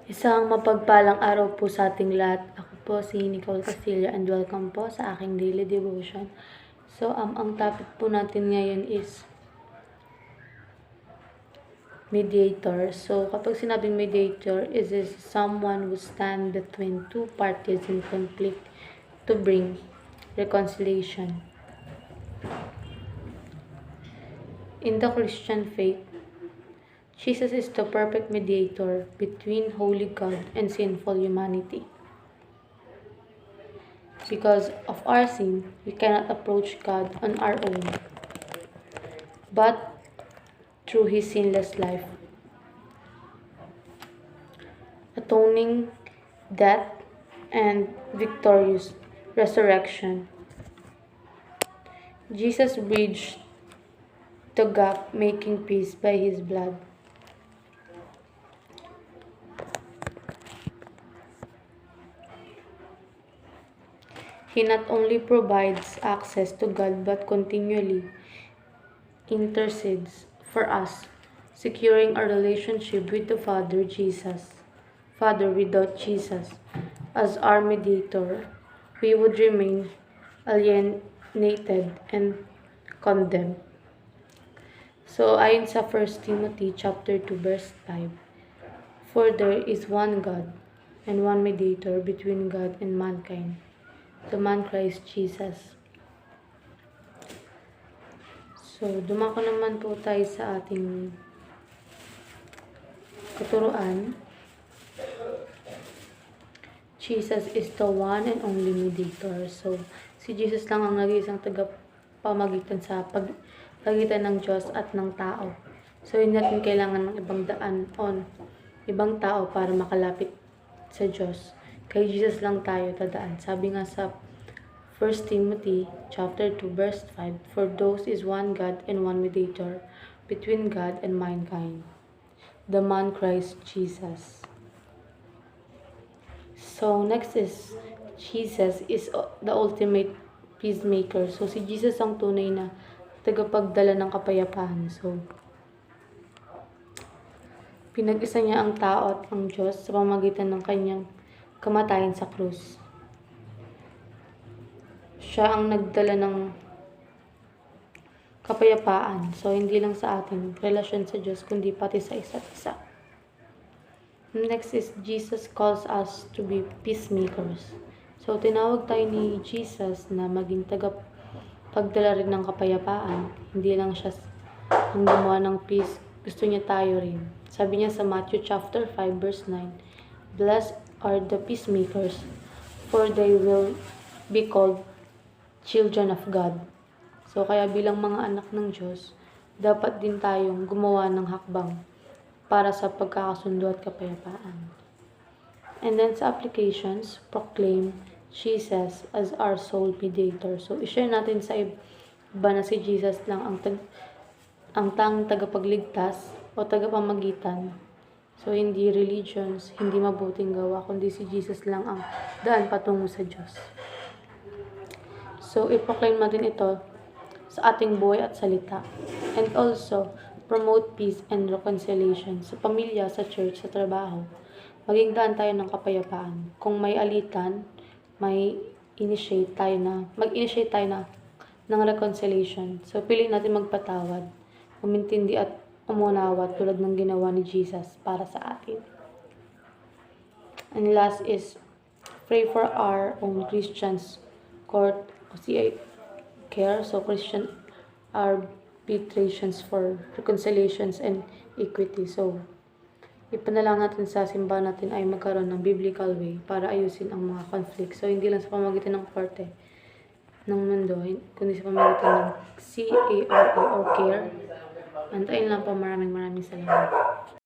Isang mapagpalang araw po sa ating lahat. Ako po si Nicole Castilla and welcome po sa aking daily devotion. So, ang topic po natin ngayon is mediator. So, kapag sinabing mediator, is someone who stands between two parties in conflict to bring reconciliation. In the Christian faith, Jesus is the perfect mediator between holy God and sinful humanity. Because of our sin, we cannot approach God on our own, but through His sinless life, atoning death and victorious resurrection. Jesus bridged the gap, making peace by His blood. He not only provides access to God but continually intercedes for us, securing our relationship with the Father without Jesus as our mediator, we would remain alienated and condemned. So ayon sa 1 Timothy chapter 2 verse 5, for there is one God and one mediator between God and mankind, the man Christ Jesus. So, dumako naman po tayo sa ating katuruan. Jesus is the one and only mediator. So, si Jesus lang ang nag-iisang tagapamagitan sa pagitan ng Diyos at ng tao. So, hindi natin kailangan ng ibang daan on ibang tao para makalapit sa Diyos. Kay Jesus lang tayo dadaan. Sabi nga sa 1 Timothy chapter 2 verse 5, for those is one God and one mediator between God and mankind, the man Christ Jesus. So next is Jesus is the ultimate peacemaker. So si Jesus ang tunay na tagapagdala ng kapayapaan. So pinag-isa niya ang tao at ang Diyos sa pamamagitan ng kanyang kamatayan sa krus. Siya ang nagdala ng kapayapaan. So, hindi lang sa ating relasyon sa Diyos, kundi pati sa isa't isa. Next is, Jesus calls us to be peacemakers. So, tinawag tayo ni Jesus na maging tagapagdala rin ng kapayapaan. Hindi lang siya ang gumawa ng peace, gusto niya tayo rin. Sabi niya sa Matthew chapter 5 verse 9, blessed are the peacemakers, for they will be called children of God. So, kaya bilang mga anak ng Diyos, dapat din tayong gumawa ng hakbang para sa pagkakasundo at kapayapaan. And then sa applications, proclaim Jesus as our sole mediator. So, i-share natin sa iba na si Jesus lang ang tanging tagapagligtas o tagapamagitan. So, hindi religions, hindi mabuting gawa, kundi si Jesus lang ang daan patungo sa Diyos. So, i-proclaim natin ito sa ating buhay at salita. And also, promote peace and reconciliation sa pamilya, sa church, sa trabaho. Maging daan tayo ng kapayapaan. Kung may alitan, mag-initiate tayo na ng reconciliation. So, piliin natin magpatawad, umintindi at umunawa tulad ng ginawa ni Jesus para sa atin. And last is, pray for our own Christians court care, so Christian arbitrations for reconciliations and equity. So, ipanalangin natin sa simbahan natin ay magkaroon ng biblical way para ayusin ang mga conflict. So, hindi lang sa pamamagitan ng korte ng mundo, kundi sa pamamagitan ng CARA or care. Antayin lang po, maraming salamat.